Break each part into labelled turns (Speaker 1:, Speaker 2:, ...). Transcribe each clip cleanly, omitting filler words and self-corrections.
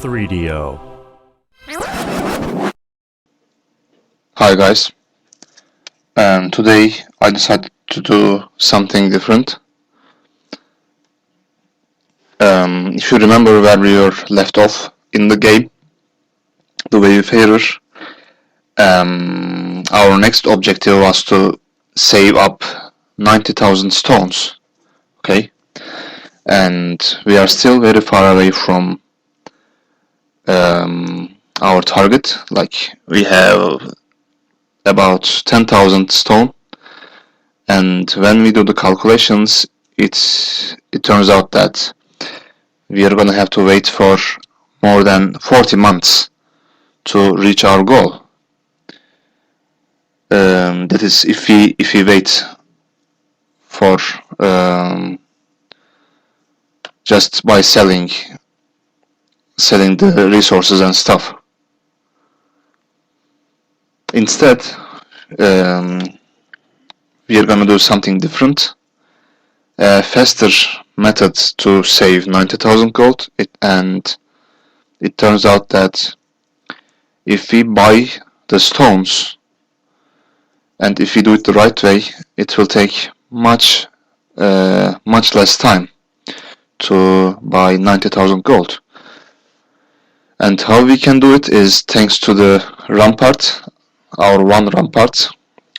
Speaker 1: 3DO.
Speaker 2: Hi guys, today I decided to do something different. If you remember where we were left off in the game, the Wayfarer, our next objective was to save up 90,000 stones, okay? And we are still very far away from our target, like we have about 10,000 stone, and when we do the calculations it turns out that we are gonna have to wait for more than 40 months to reach our goal. That is if we wait for just by selling the resources and stuff. Instead, we are gonna do something different, a faster method to save 90,000 gold, and it turns out that if we buy the stones and if we do it the right way, it will take much less time to buy 90,000 gold. And how we can do it is thanks to the rampart, our one rampart,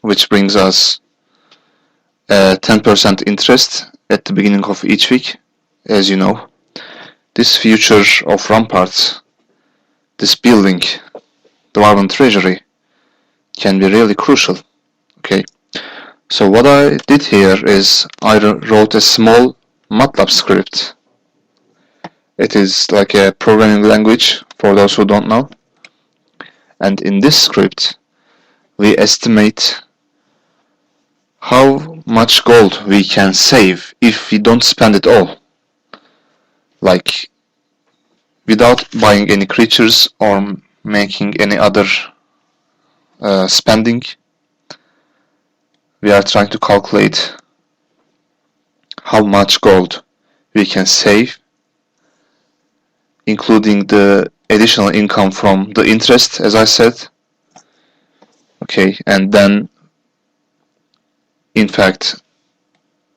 Speaker 2: which brings us 10% interest at the beginning of each week. As you know, this feature of ramparts, this building, the Dwarven Treasury, can be really crucial. Okay, so what I did here is I wrote a small MATLAB script. It is like a programming language for those who don't know, and in this script we estimate how much gold we can save if we don't spend it all, like without buying any creatures or making any other spending. We are trying to calculate how much gold we can save, including the additional income from the interest, as I said. Okay, and then in fact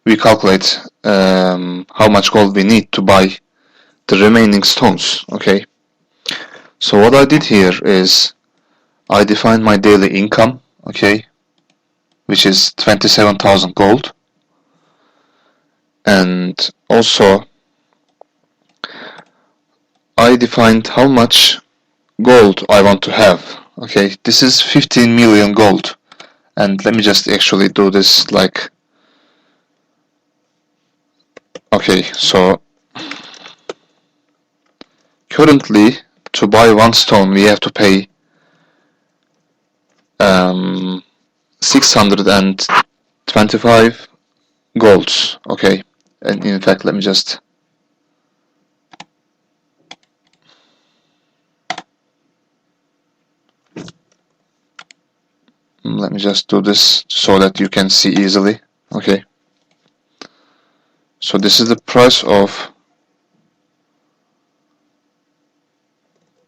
Speaker 2: we calculate how much gold we need to buy the remaining stones. Okay, so what I did here is I defined my daily income, okay, which is 27,000 gold, and also I defined how much gold I want to have. Okay, this is 15 million gold, and let me just actually do this like, okay, so currently to buy one stone we have to pay 625 golds. Okay, and in fact let me just do this so that you can see easily. Okay, so this is the price of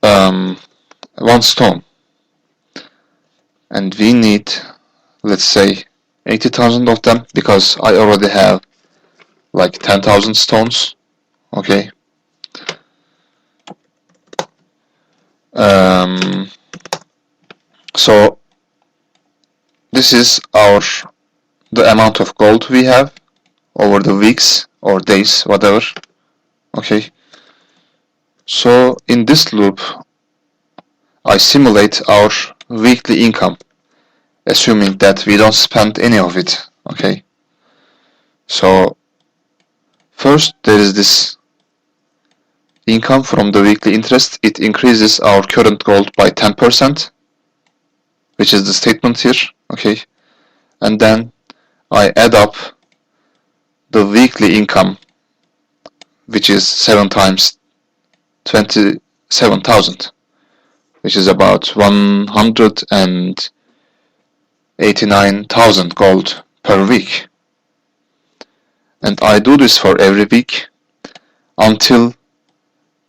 Speaker 2: one stone, and we need, let's say, 80,000 of them because I already have like 10,000 stones. Okay, so this is the amount of gold we have over the weeks or days, whatever. Okay, so in this loop I simulate our weekly income, assuming that we don't spend any of it. Okay, so first there is this income from the weekly interest. It increases our current gold by 10%, which is the statement here. Okay, and then I add up the weekly income, which is 7 times 27,000, which is about 189,000 gold per week. And I do this for every week until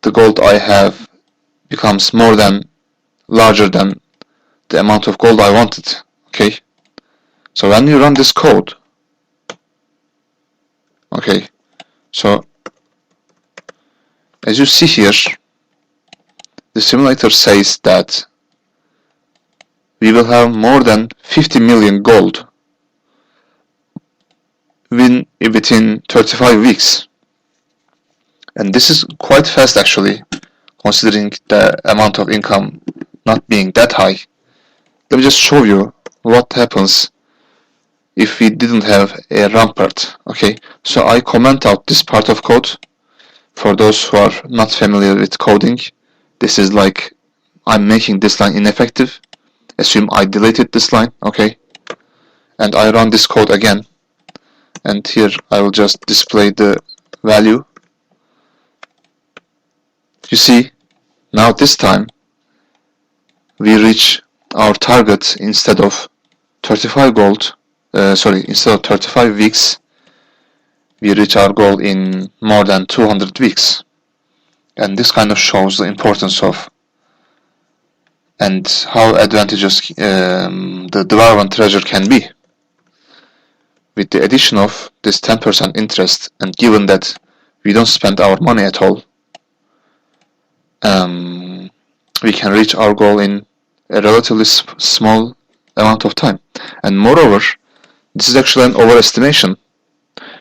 Speaker 2: the gold I have becomes larger than the amount of gold I wanted. Okay, so when you run this code, okay, so as you see here, the simulator says that we will have more than 50 million gold within 35 weeks. And this is quite fast actually, considering the amount of income not being that high. Let me just show you what happens if we didn't have a rampart. Okay, so I comment out this part of code. For those who are not familiar with coding, this is like I'm making this line ineffective. Assume I deleted this line, okay, and I run this code again, and here I will just display the value. You see, now this time we reach our target instead of 35 gold, instead of 35 weeks, we reach our goal in more than 200 weeks. And this kind of shows the importance of and how advantageous the development treasure can be. With the addition of this 10% interest, and given that we don't spend our money at all, we can reach our goal in a relatively small amount of time. And moreover, this is actually an overestimation,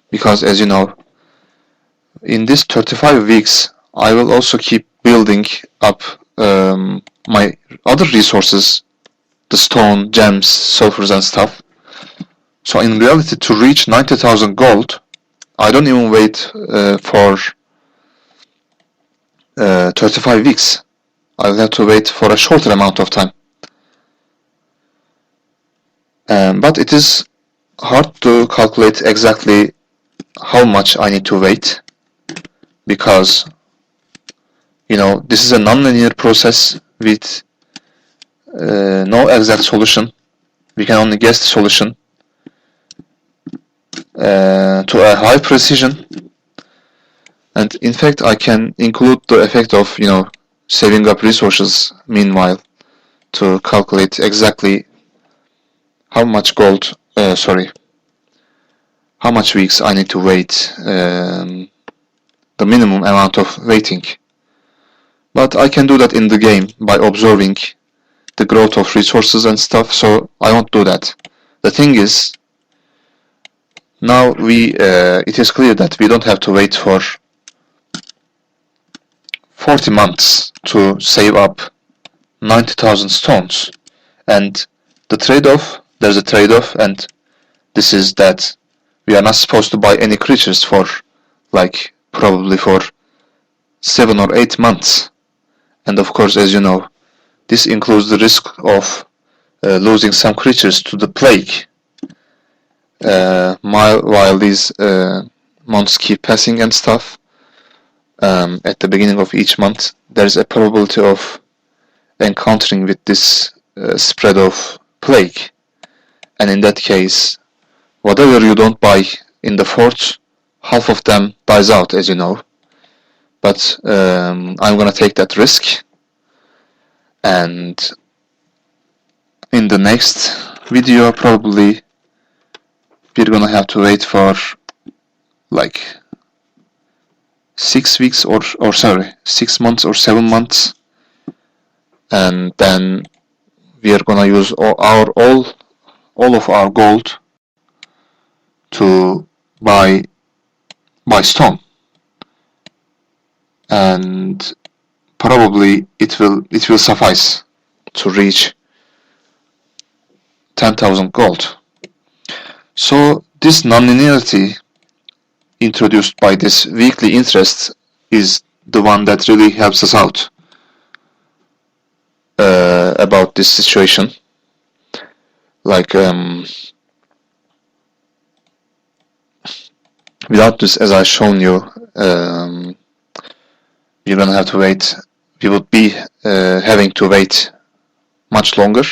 Speaker 2: because as you know, in this 35 weeks, I will also keep building up my other resources, the stone, gems, sulfurs and stuff. So in reality, to reach 90,000 gold, I don't even wait for 35 weeks. I'll have to wait for a shorter amount of time. But it is hard to calculate exactly how much I need to wait, because this is a non-linear process with no exact solution. We can only guess the solution to a high precision. And in fact, I can include the effect of saving up resources meanwhile to calculate exactly how much how much weeks I need to wait, the minimum amount of waiting. But I can do that in the game by observing the growth of resources and stuff, so I won't do that. The thing is, now it is clear that we don't have to wait for 40 months to save up 90,000 stones. And there's a trade-off, and this is that we are not supposed to buy any creatures for probably for 7 or 8 months. And of course, as you know, this includes the risk of losing some creatures to the plague while these months keep passing and stuff. At the beginning of each month, there's a probability of encountering with this spread of plague, and in that case, whatever you don't buy in the forts, half of them dies out, as you know. But I'm gonna take that risk, and in the next video probably we're gonna have to wait for 6 weeks or 6 months or 7 months, and then we are gonna use all of our gold to buy stone, and probably it will suffice to reach 10,000 gold. So this nonlinearity introduced by this weekly interest is the one that really helps us out about this situation. Without this, as I've shown you, you're gonna have to wait. We would be having to wait much longer.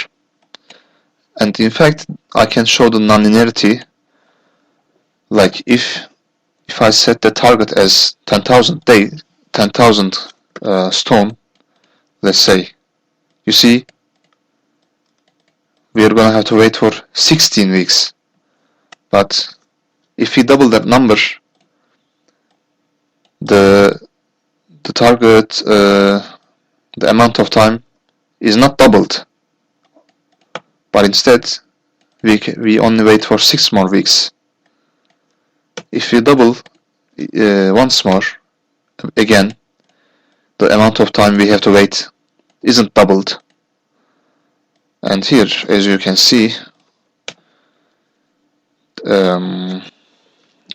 Speaker 2: And in fact, I can show the nonlinearity. If I set the target as 10,000 stone, let's say, you see, we are gonna have to wait for 16 weeks. But if we double that number, the target, the amount of time is not doubled, but instead we only wait for 6 more weeks. If we double once more, again, the amount of time we have to wait isn't doubled. And here, as you can see, when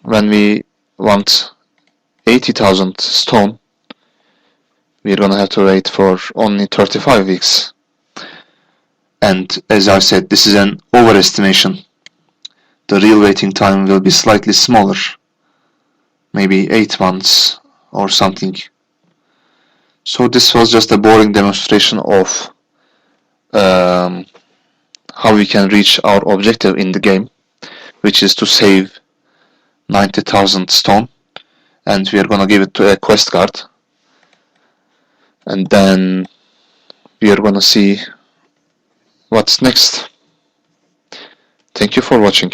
Speaker 2: we want 80,000 stone, we're gonna have to wait for only 35 weeks. And as I said, this is an overestimation. The real waiting time will be slightly smaller, maybe 8 months or something. So this was just a boring demonstration of how we can reach our objective in the game, which is to save 90,000 stone, and we are gonna give it to a quest card, and then we are gonna see what's next. Thank you for watching.